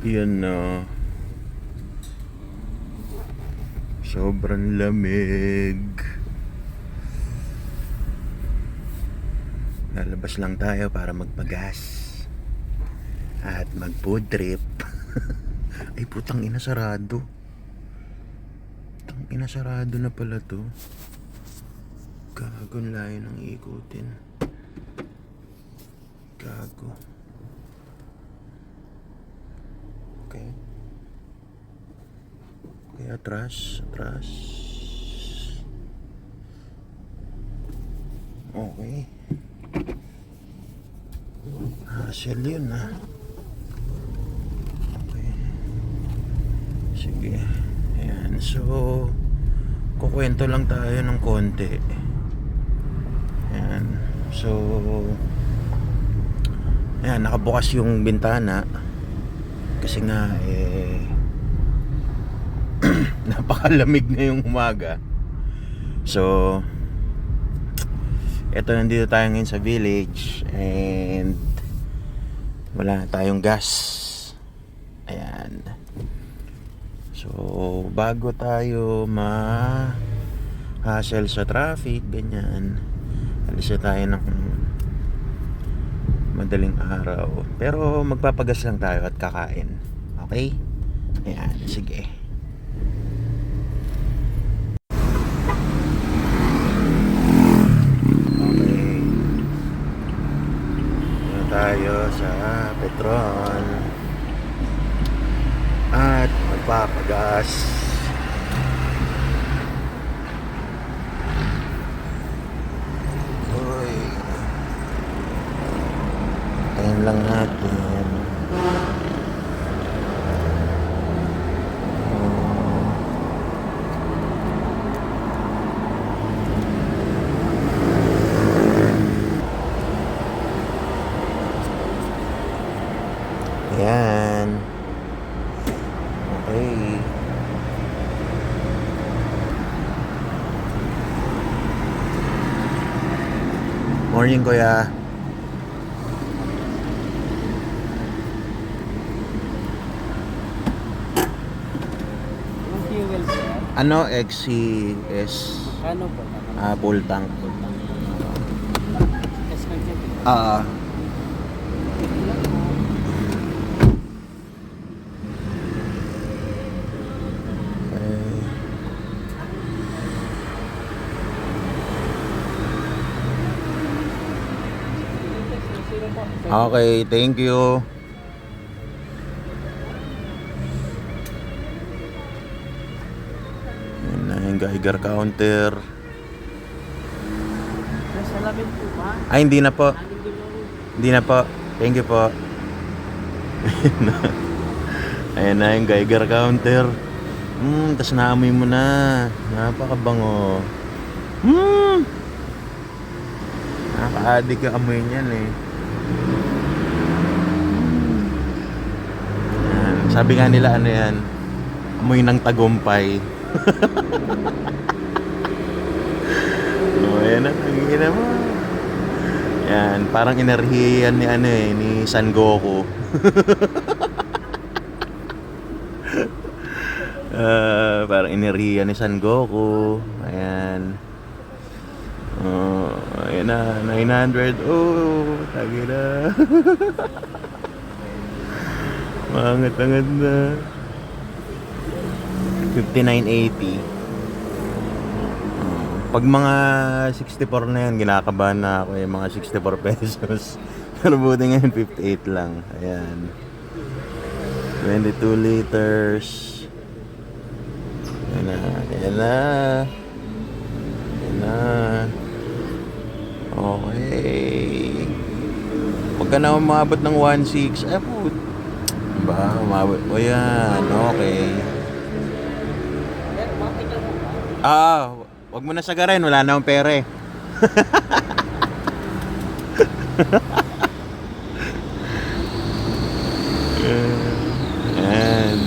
Yun na. Sobrang lamig. Lalabas lang tayo para magpagas at mag food trip. Ay putang ina, sarado. Putang ina, sarado na pala to. Gago, layo ng ikutin. Gago. Okay. Okay, atras. Okay. Hassle yun ha. Okay. Sige. Ayan. So, kukwento lang tayo ng konti. Ayan. So, ayan, nakabukas yung bintana. Kasi nga, napakalamig na yung umaga. So, eto, nandito tayo ngayon sa village and wala tayong gas. Ayan. So, bago tayo ma-hassle sa traffic, ganyan, alis na tayo ng madaling araw. Pero magpapagas lang tayo at kakain. Okay? Ayan, sige. Tayo sa Petron at magpapagas. Uy, tayin lang natin. Ayan. Okay. Morning, kuya. Fuel sir. Ano, XCS? Ano po? Full tank. SPG. Okay, thank you. Yan na yung Geiger counter. Nasa labing po ba? Ay, hindi na po. Hindi na po. Thank you po. Ayan na yung Geiger counter. Tas naamoy mo na. Napakabango. Nakaka-addict yung amoy niyan eh. Ayan. Sabi nga nila ano yan, amoy ng tagumpay. Ayan na, nagigina mo. Yan, parang enerhiyan ni ano eh, ni San Goku. Parang enerhiya ni San Goku. Ayan. Ayan na, 900. Oh, tagi na. Mangat-angat na. 5980. Pag mga 64 na yan, ginakabahan na ako yung mga 64 pesos. Pero buti ngayon 58 lang. Ayan. 22 liters. Ayan na. Ayan na. Ayan na. Okay. Huwag ka na umabot ng 1.6. Ay po. Ba, umabot. O yan. Okay. Huwag mo na sagarin. Wala na akong pere. Ayan.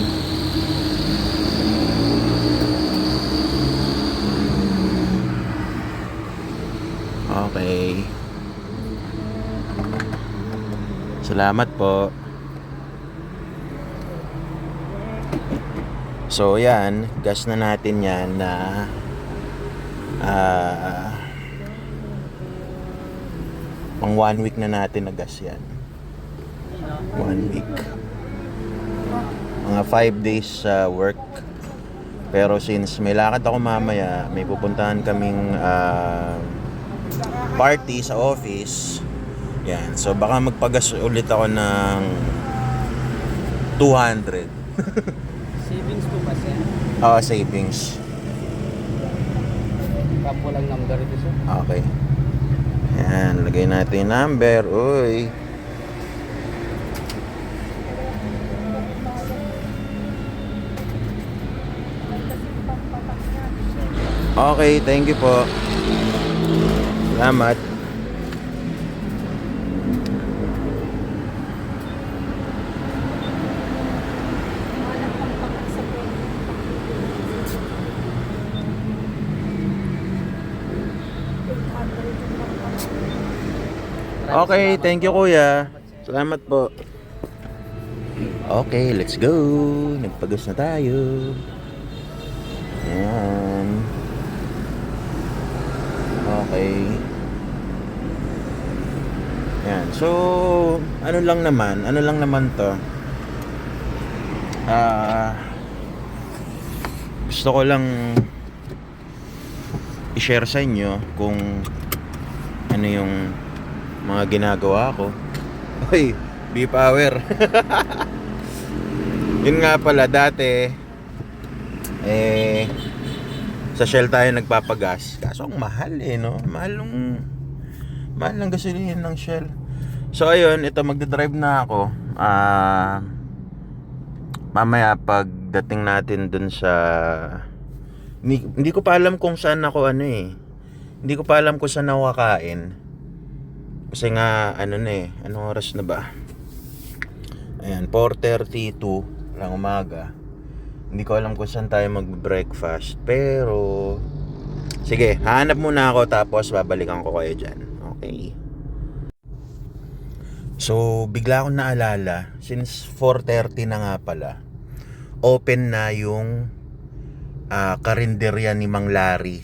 Okay. Salamat po. So yan, gas na natin yan na pang 1 week na natin na gas yan. 1 week. Mga 5 days sa work. Pero since may lakad ako mamaya, may pupuntahan kaming party sa office. Yan. So baka magpagas ulit ako ng 200. Savings po ba sir? Savings. Kapo lang number ito sir. Okay. Yan, lagay natin yung number. Uy. Okay, thank you po. Salamat. Okay, thank you kuya. Salamat po. Okay, let's go. Nagpagas na tayo. Ayan. Okay. Ayan. So, ano lang naman to. Gusto ko lang i-share sa inyo kung ano yung mga ginagawa ko. Uy, B-Power. Yun nga pala, dati sa Shell tayo nagpapagas. Kaso ang mahal no? Mahal ng gasolina ng Shell. So ayun, ito magdadrive na ako. Mamaya pagdating natin dun sa hindi ko pa alam kung saan ako hindi ko pa alam kung saan ako kakain. Kasi nga anong oras na ba? Ayan, 4:32 lang umaga. Hindi ko alam kung saan tayo mag-breakfast. Pero sige, hahanap muna ako tapos babalikan ko kayo dyan. Okay. So bigla akong naalala, since 4:30 na nga pala, open na yung karinderya ni Mang Larry.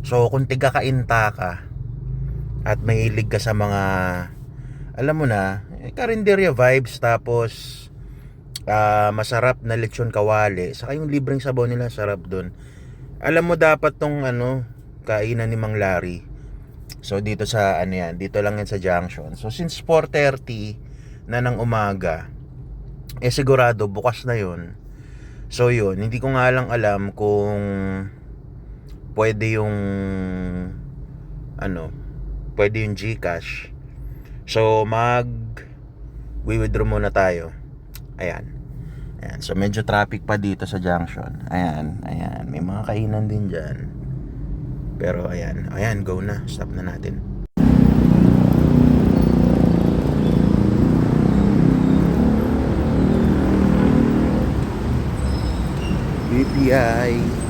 So kung tiga-Kainta ka at mahilig ka sa mga alam mo na, karinderya vibes, tapos masarap na lechon kawali, saka yung libreng sabaw nila sarap dun. Alam mo dapat tong kainan ni Mang Larry. So dito sa dito lang yan sa Junction. So since 4:30 na ng umaga, sigurado bukas na yun. So yun, hindi ko nga lang alam kung pwede yung pwede yung GCash. So withdraw muna tayo. Ayan. So medyo traffic pa dito sa Junction. Ayan. May mga kainan din dyan. Pero ayan, go na. Stop na natin. BPI.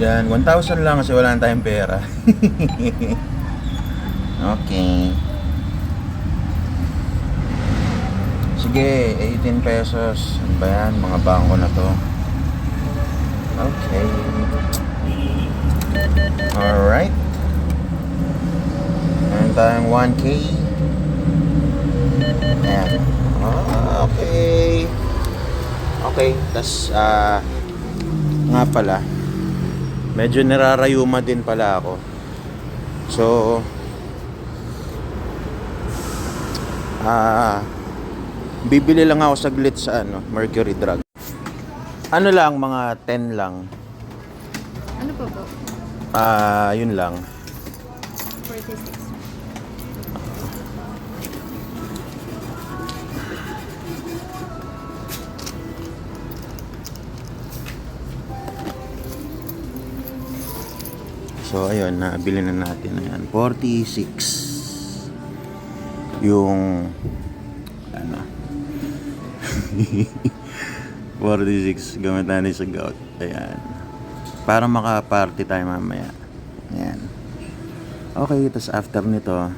Yan, 1,000 lang kasi wala na tayong pera. Okay. Sige, 18 pesos. Ano ba yan? Mga bangko na to. Okay. Alright. Meron tayong 1K. Ayan. Okay. Okay. Tas, nga pala, medyo nirarayuma din pala ako. So bibili lang ako saglit sa Mercury Drug. Ano lang, mga 10 lang. Ano po po? Yun lang. 46. So ayun, nabili na natin. Ayan, 46. yung ano 46 gamit natin sa gout. Ayan. Para maka-party tayo mamaya. Ayan. Okay, tapos after nito,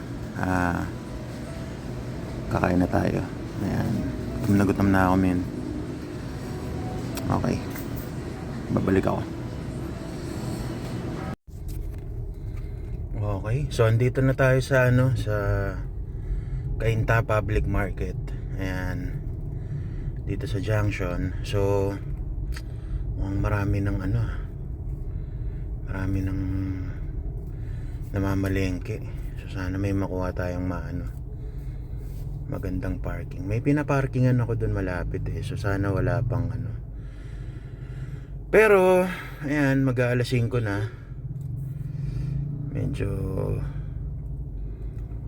kakain na tayo. Ayan. Gutom na ako, men. Okay. Babalik ako. Okay. So, andito na tayo sa sa Cainta Public Market. Ayan. Dito sa junction. So, marami ng marami ng namamalengke. So, sana may makuha tayong magandang parking. May pinaparkingan ako dun malapit So, sana wala pang Pero, ayan, mag-aalas 5 na. Medyo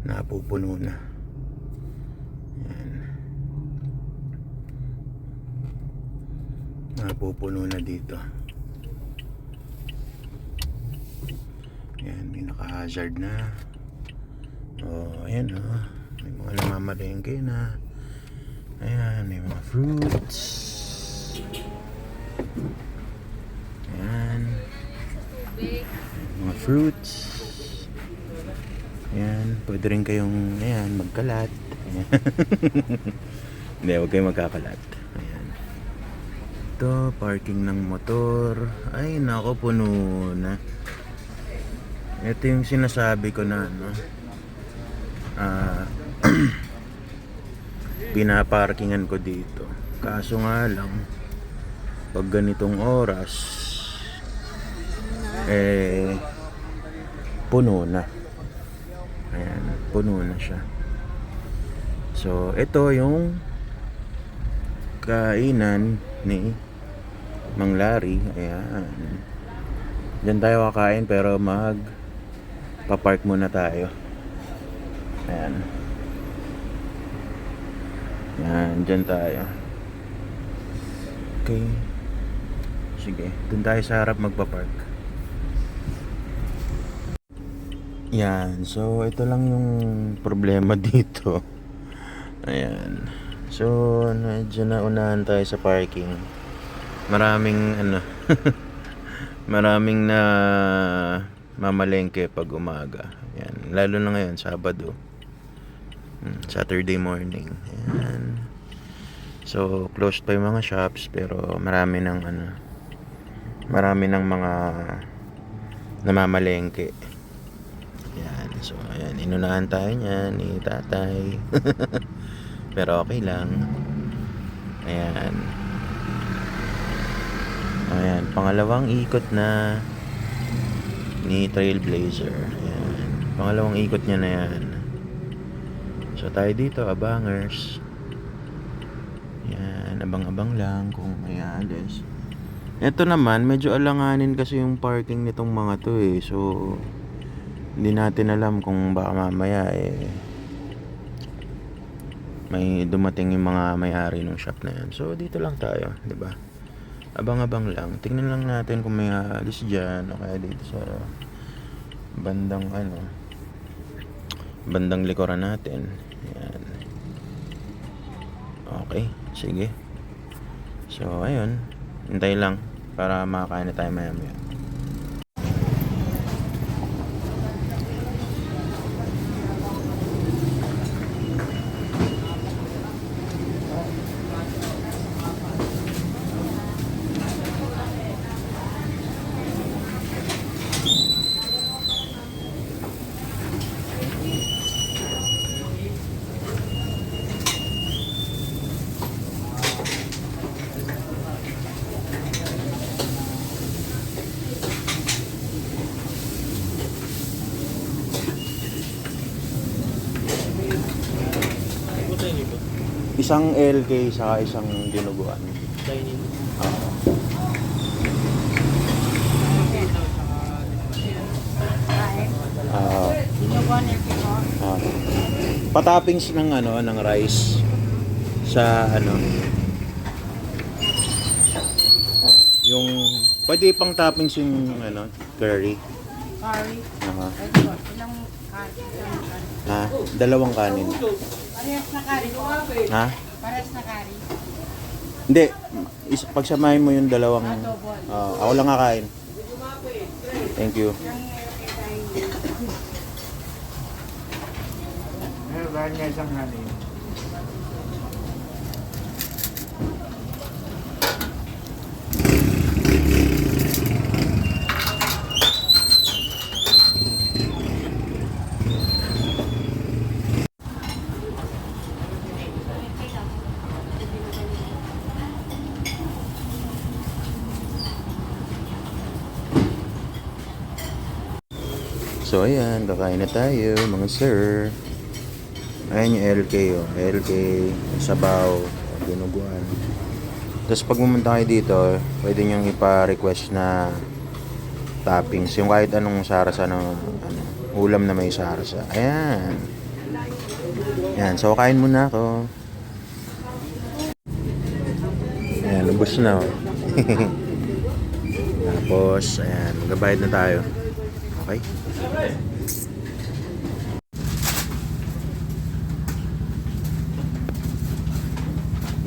napupuno na. Ayan. Napupuno na dito. Ayan, may naka-hazard na. Ayan may mga namamalengke na. Ayan, may mga fruits. Ayan. Mga fruits. Ayan, pwede rin kayong magkalat. Ayan. Hindi, huwag kayong magkakalat. Ayan. Ito, parking ng motor. Ay, nako, puno na. Ito yung sinasabi ko na pinaparkingan ko dito. Kaso nga lang, pag ganitong oras, puno na. Ayan, puno na siya. So, ito yung kainan ni Mang Larry. Ayan. Diyan tayo kakain pero papark muna tayo. Ayan. Ayan, diyan tayo. Okay. Sige, dun tayo sa harap magpapark. Yan, so ito lang yung problema dito. Ayan. So, medyo naunahan tayo sa parking. Maraming maraming na mamalengke pag umaga. Ayan, lalo na ngayon, Sabado. Saturday morning. Ayan. So, closed pa yung mga shops pero marami ng mga namamalengke. Ayan. So, ayan, inunahan tayo niyan ni tatay. Pero okay lang. Ayan. Ayan, pangalawang ikot na ni Trailblazer. Ayan. Pangalawang ikot niya na yan. So, tayo dito, abangers. Yan, abang-abang lang kung may alis. Ito naman, medyo alanganin kasi yung parking nitong mga to So, hindi natin alam kung baka mamaya may dumating yung mga may-ari ng shop na yan. So, dito lang tayo, 'di ba? Abang-abang lang. Tingnan lang natin kung may alis dyan o kaya dito sa bandang likuran natin. Yan. Okay, sige. So, ayun. Hintay lang para makakain na tayo maya-maya. Isang LK saka isang dinuguan. Dining. Oo. Patoppings ng ng rice sa yung pwede pang toppings yung curry. Curry. Aha. Pwede po. Ilang Ha? Dalawang kanin. Parehas na kari po. Ha? Parehas na kari. Hindi. Pagsamahin mo yung dalawang... Double. ako lang kakain. Thank you. Meron nga isang kanin. So ayan, kakain na tayo mga sir. Ayan yung LK oh. LK, sabaw, dinuguan. Tapos pag pumunta kayo dito, pwede nyo ipa-request na toppings. Yung kahit anong sarasa ng ulam na may sarasa. Ayan. Ayan, so kain muna ako. Ayan, ubos na oh. Tapos, ayan, magbabayad na tayo. Okay?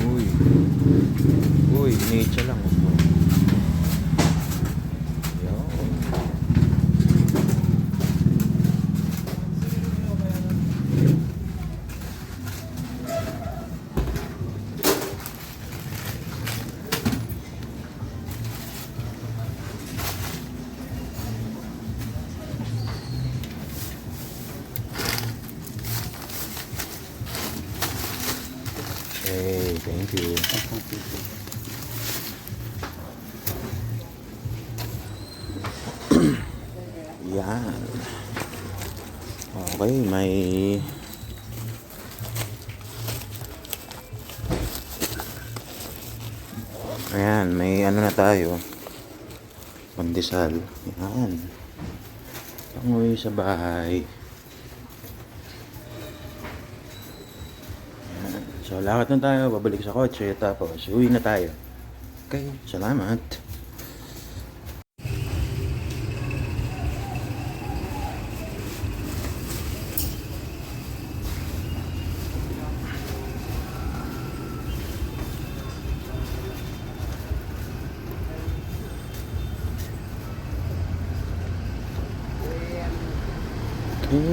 Uy. Uy, nature lang. Yo. Hey, thank you. Yan. Okay, may ayan, may ano na tayo. Pandesal. Yan. Panguwi sa bahay. Yan. So, lakad na tayo. Babalik sa kotse. Tapos, uwi na tayo. Okay, salamat.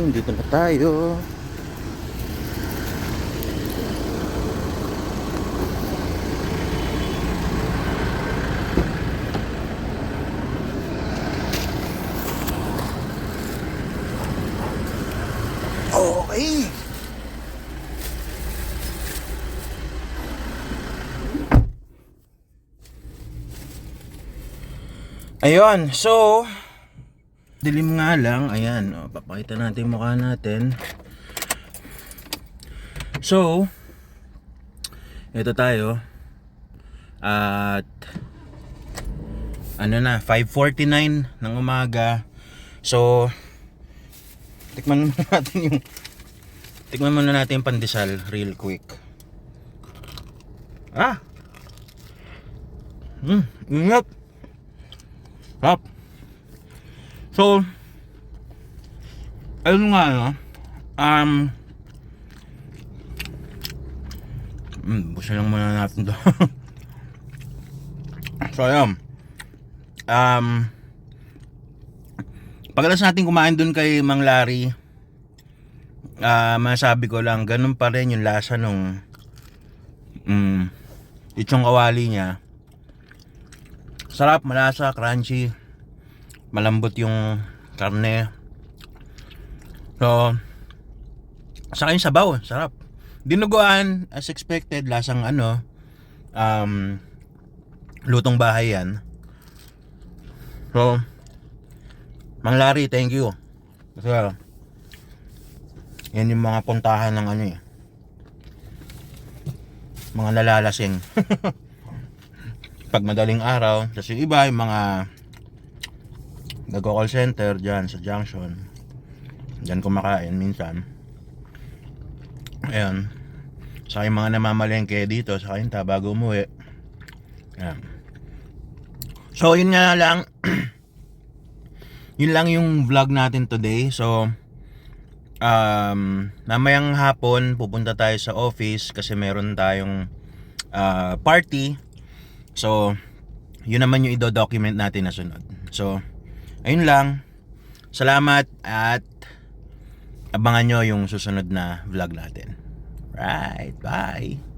Dito na tayo. Okay. Ayun, so dilim nga lang, ayan, papakita natin yung mukha natin. So, ito tayo. At ano na, 5:49 ng umaga. So, tikman muna natin yung pandesal real quick. Ingat. Hap. So, ayun nga no. Busa lang muna natin to. So, ayun. Pagkalas natin kumain dun kay Mang Larry, masabi ko lang, ganun pa rin yung lasa nung lechong kawali niya. Sarap, malasa, crunchy, malambot yung karne. So, sa akin sabaw, sarap. Dinuguan, as expected, lasang lutong bahay yan. So, Mang Larry, thank you. Kasi, yan yung mga puntahan ng mga nalalasing. Pag madaling araw, kasi iba yung mga nag-call center dyan sa junction, dyan kumakain minsan. Ayan, sa yung mga namamalengke dito sa Kainta bago umuwi. Ayan. So yun nga lang. Yun lang yung vlog natin today. So mamayang hapon pupunta tayo sa office kasi meron tayong party. So, yun naman yung i-document natin na sunod. So, ayun lang. Salamat at abangan nyo yung susunod na vlog natin. Right, bye!